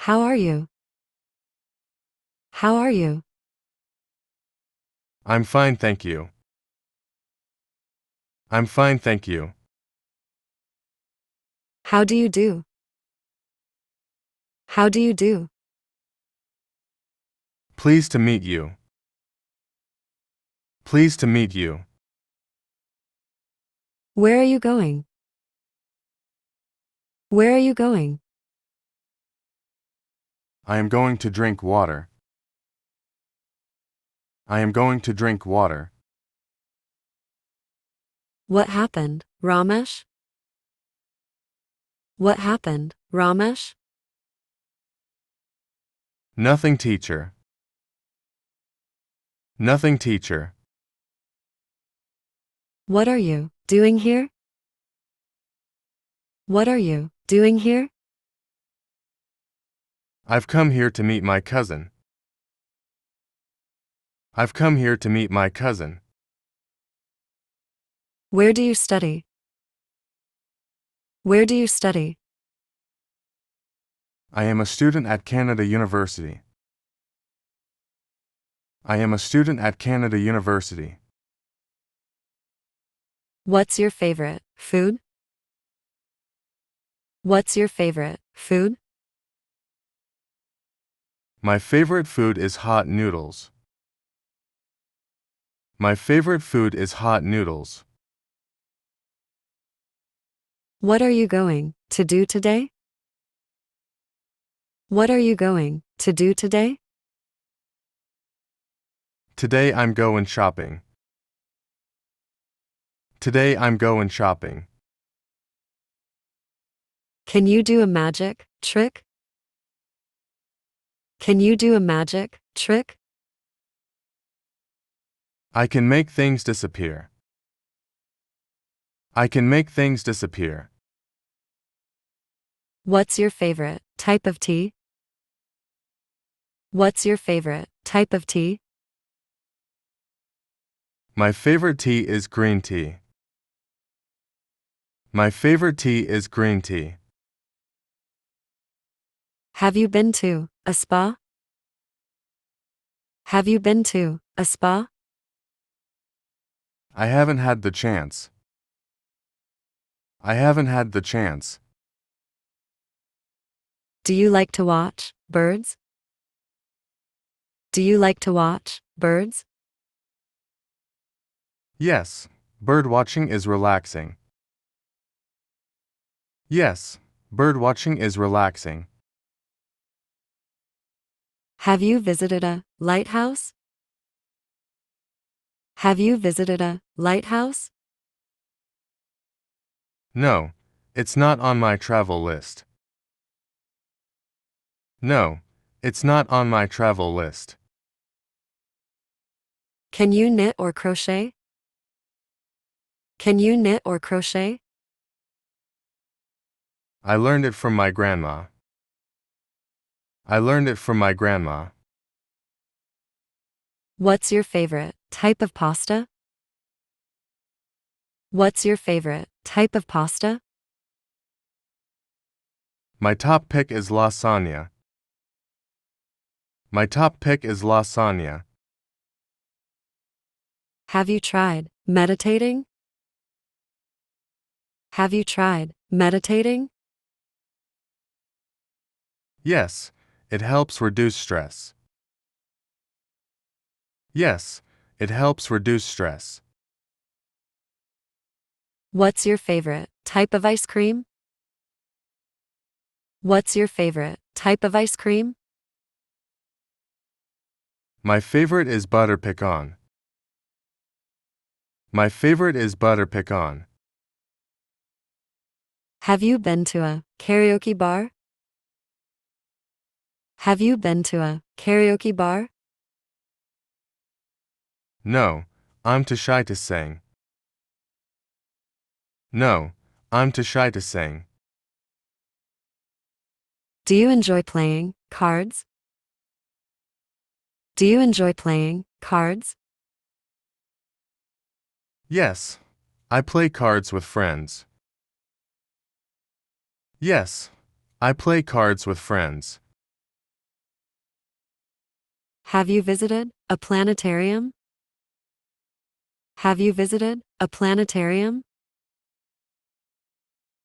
How are you? How are you? I'm fine, thank you. I'm fine, thank you. How do you do? How do you do? Pleased to meet you. Pleased to meet you. Where are you going? Where are you going? I am going to drink water. I am going to drink water. What happened, Ramesh? What happened, Ramesh? Nothing, teacher. Nothing, teacher. What are you doing here? What are you doing here? I've come here to meet my cousin. I've come here to meet my cousin. Where do you study? Where do you study? I am a student at Canada University. I am a student at Canada University. What's your favorite food? What's your favorite food? My favorite food is hot noodles. My favorite food is hot noodles. What are you going to do today? What are you going to do today? Today I'm going shopping. Today I'm going shopping. Can you do a magic trick? Can you do a magic trick? I can make things disappear. I can make things disappear. What's your favorite type of tea? What's your favorite type of tea? My favorite tea is green tea. My favorite tea is green tea. Have you been to a spa? Have you been to a spa? I haven't had the chance. I haven't had the chance. Do you like to watch birds? Do you like to watch birds? Yes, bird watching is relaxing. Yes, bird watching is relaxing. Have you visited a lighthouse? Have you visited a lighthouse? No, it's not on my travel list. No, it's not on my travel list. Can you knit or crochet? Can you knit or crochet? I learned it from my grandma. I learned it from my grandma. What's your favorite type of pasta? What's your favorite type of pasta? My top pick is lasagna. My top pick is lasagna. Have you tried meditating? Have you tried meditating? Yes, it helps reduce stress. Yes, it helps reduce stress. What's your favorite type of ice cream? What's your favorite type of ice cream? My favorite is butter pecan. My favorite is butter pecan. Have you been to a karaoke bar? Have you been to a karaoke bar? No, I'm too shy to sing. No, I'm too shy to sing. Do you enjoy playing cards? Do you enjoy playing cards? Yes, I play cards with friends. Yes, I play cards with friends. Have you visited a planetarium? Have you visited a planetarium?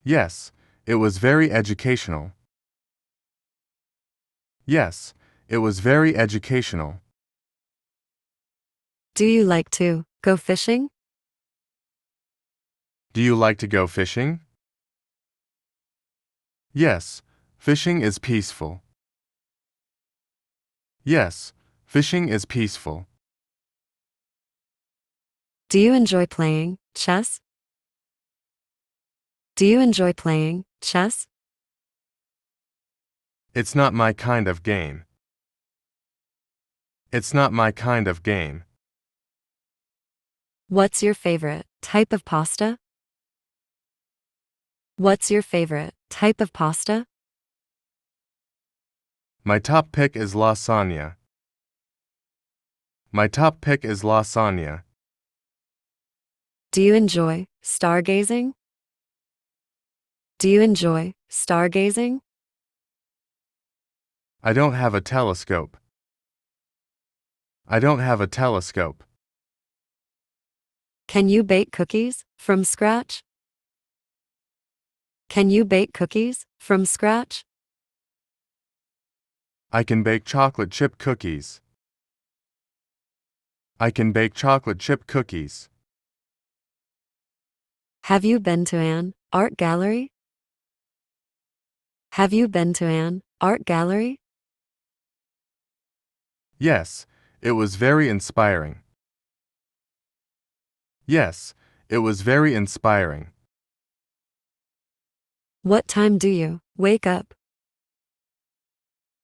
Yes, it was very educational. Yes, it was very educational. Do you like to go fishing? Do you like to go fishing? Yes, fishing is peaceful. Yes, fishing is peaceful. Do you enjoy playing chess? Do you enjoy playing chess? It's not my kind of game. It's not my kind of game. What's your favorite type of pasta? What's your favorite type of pasta? My top pick is lasagna. My top pick is lasagna. Do you enjoy stargazing? Do you enjoy stargazing? I don't have a telescope. I don't have a telescope. Can you bake cookies from scratch? Can you bake cookies from scratch? I can bake chocolate chip cookies. I can bake chocolate chip cookies. Have you been to an art gallery? Have you been to an art gallery? Yes, it was very inspiring. Yes, it was very inspiring. What time do you wake up?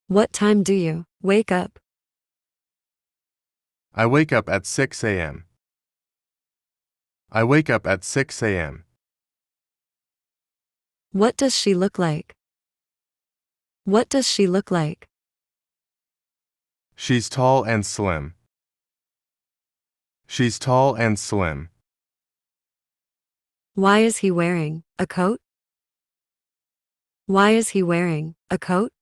What time do you wake up? I wake up at 6 a.m. I wake up at 6 a.m. What does she look like? What does she look like? She's tall and slim. She's tall and slim. Why is he wearing a coat? Why is he wearing a coat?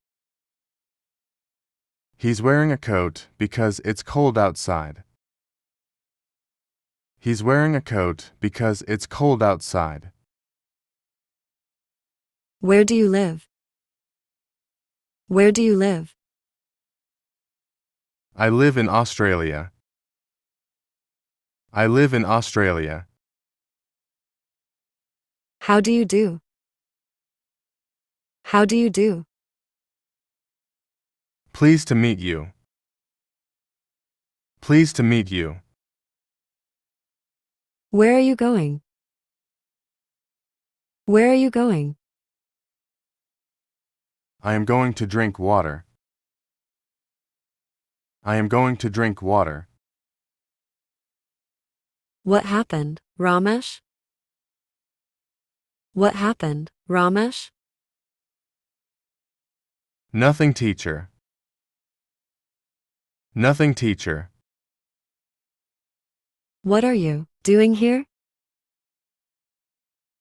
He's wearing a coat because it's cold outside. He's wearing a coat because it's cold outside. Where do you live? Where do you live? I live in Australia. I live in Australia. How do you do? How do you do? Pleased to meet you. Pleased to meet you. Where are you going? Where are you going? I am going to drink water. I am going to drink water. What happened, Ramesh? What happened, Ramesh? Nothing, teacher. Nothing, teacher. What are you doing here?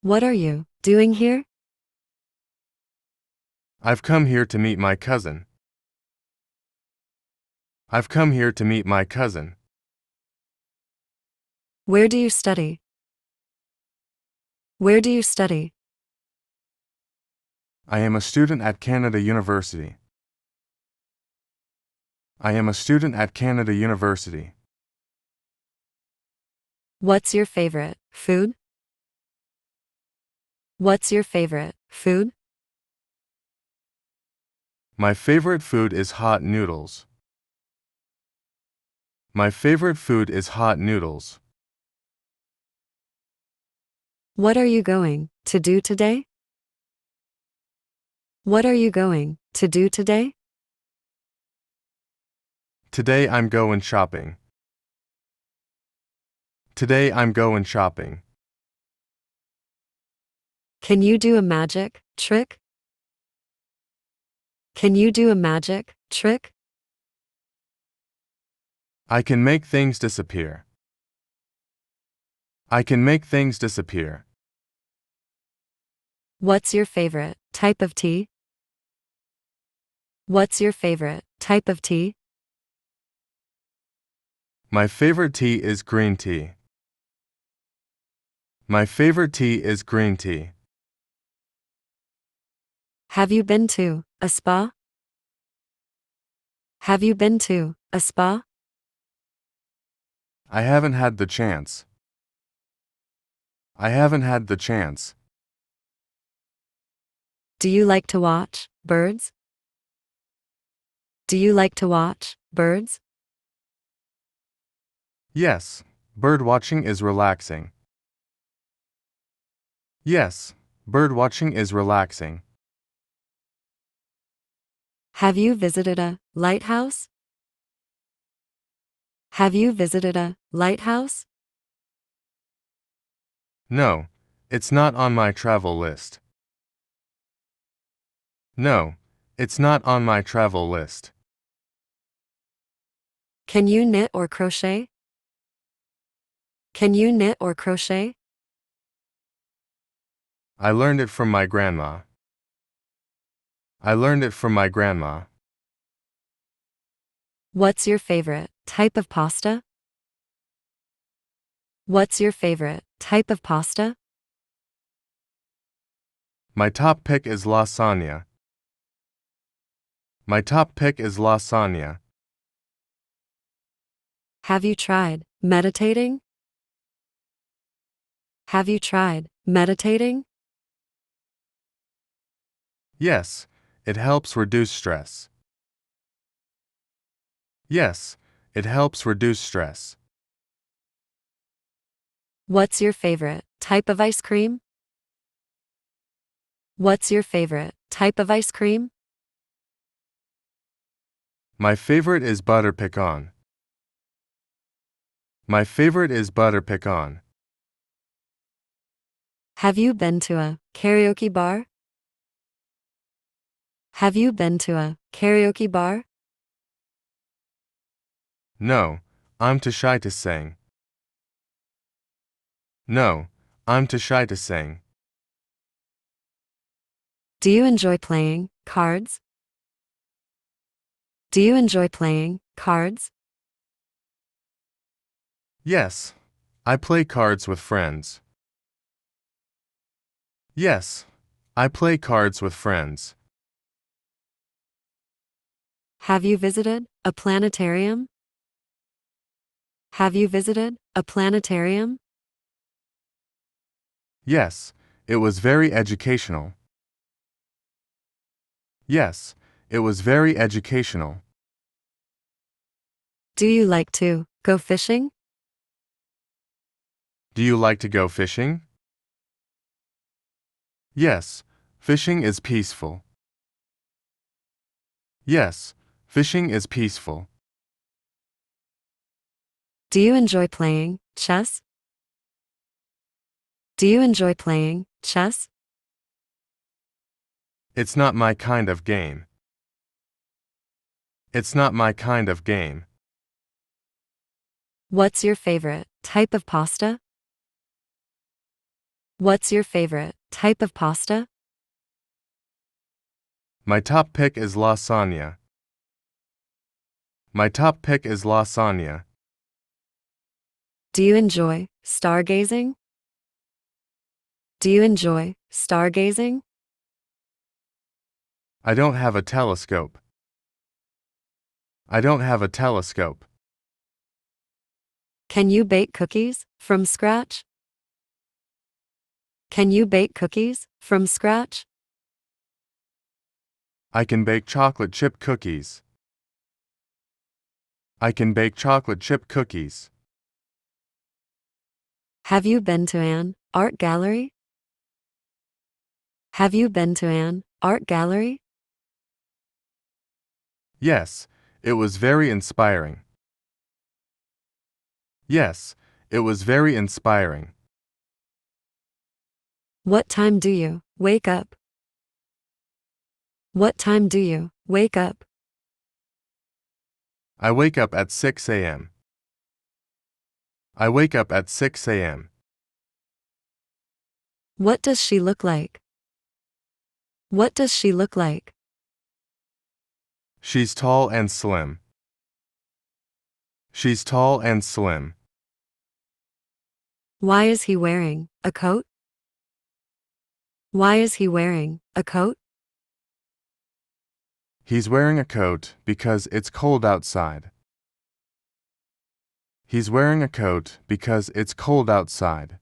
What are you doing here? I've come here to meet my cousin. I've come here to meet my cousin. Where do you study? Where do you study? I am a student at Canada University. I am a student at Canada University. What's your favorite food? What's your favorite food? My favorite food is hot noodles. My favorite food is hot noodles. What are you going to do today? What are you going to do today? Today I'm going shopping. Today I'm going shopping. Can you do a magic trick? Can you do a magic trick? I can make things disappear. I can make things disappear. What's your favorite type of tea? What's your favorite type of tea? My favorite tea is green tea. My favorite tea is green tea. Have you been to a spa? Have you been to a spa? I haven't had the chance. I haven't had the chance. Do you like to watch birds? Do you like to watch birds? Yes, bird watching is relaxing. Yes, bird watching is relaxing. Have you visited a lighthouse? Have you visited a lighthouse? No, it's not on my travel list. No, it's not on my travel list. Can you knit or crochet? Can you knit or crochet? I learned it from my grandma. I learned it from my grandma. What's your favorite type of pasta? What's your favorite type of pasta? My top pick is lasagna. My top pick is lasagna. Have you tried meditating? Have you tried meditating? Yes, it helps reduce stress. Yes, it helps reduce stress. What's your favorite type of ice cream? What's your favorite type of ice cream? My favorite is butter pecan. My favorite is butter pecan. Have you been to a karaoke bar? Have you been to a karaoke bar? No, I'm too shy to sing. No, I'm too shy to sing. Do you enjoy playing cards? Do you enjoy playing cards? Yes, I play cards with friends. Yes, I play cards with friends. Have you visited a planetarium? Have you visited a planetarium? Yes, it was very educational. Yes, it was very educational. Do you like to go fishing? Do you like to go fishing? Yes, fishing is peaceful. Yes, fishing is peaceful. Do you enjoy playing chess? Do you enjoy playing chess? It's not my kind of game. It's not my kind of game. What's your favorite type of pasta? What's your favorite type of pasta? My top pick is lasagna. My top pick is lasagna. Do you enjoy stargazing? Do you enjoy stargazing? I don't have a telescope. I don't have a telescope. Can you bake cookies from scratch? Can you bake cookies from scratch? I can bake chocolate chip cookies. I can bake chocolate chip cookies. Have you been to an art gallery? Have you been to an art gallery? Yes, it was very inspiring. Yes, it was very inspiring. What time do you wake up? What time do you wake up? I wake up at 6 a.m. I wake up at 6 a.m. What does she look like? What does she look like? She's tall and slim. She's tall and slim. Why is he wearing a coat? Why is he wearing a coat? He's wearing a coat because it's cold outside. He's wearing a coat because it's cold outside.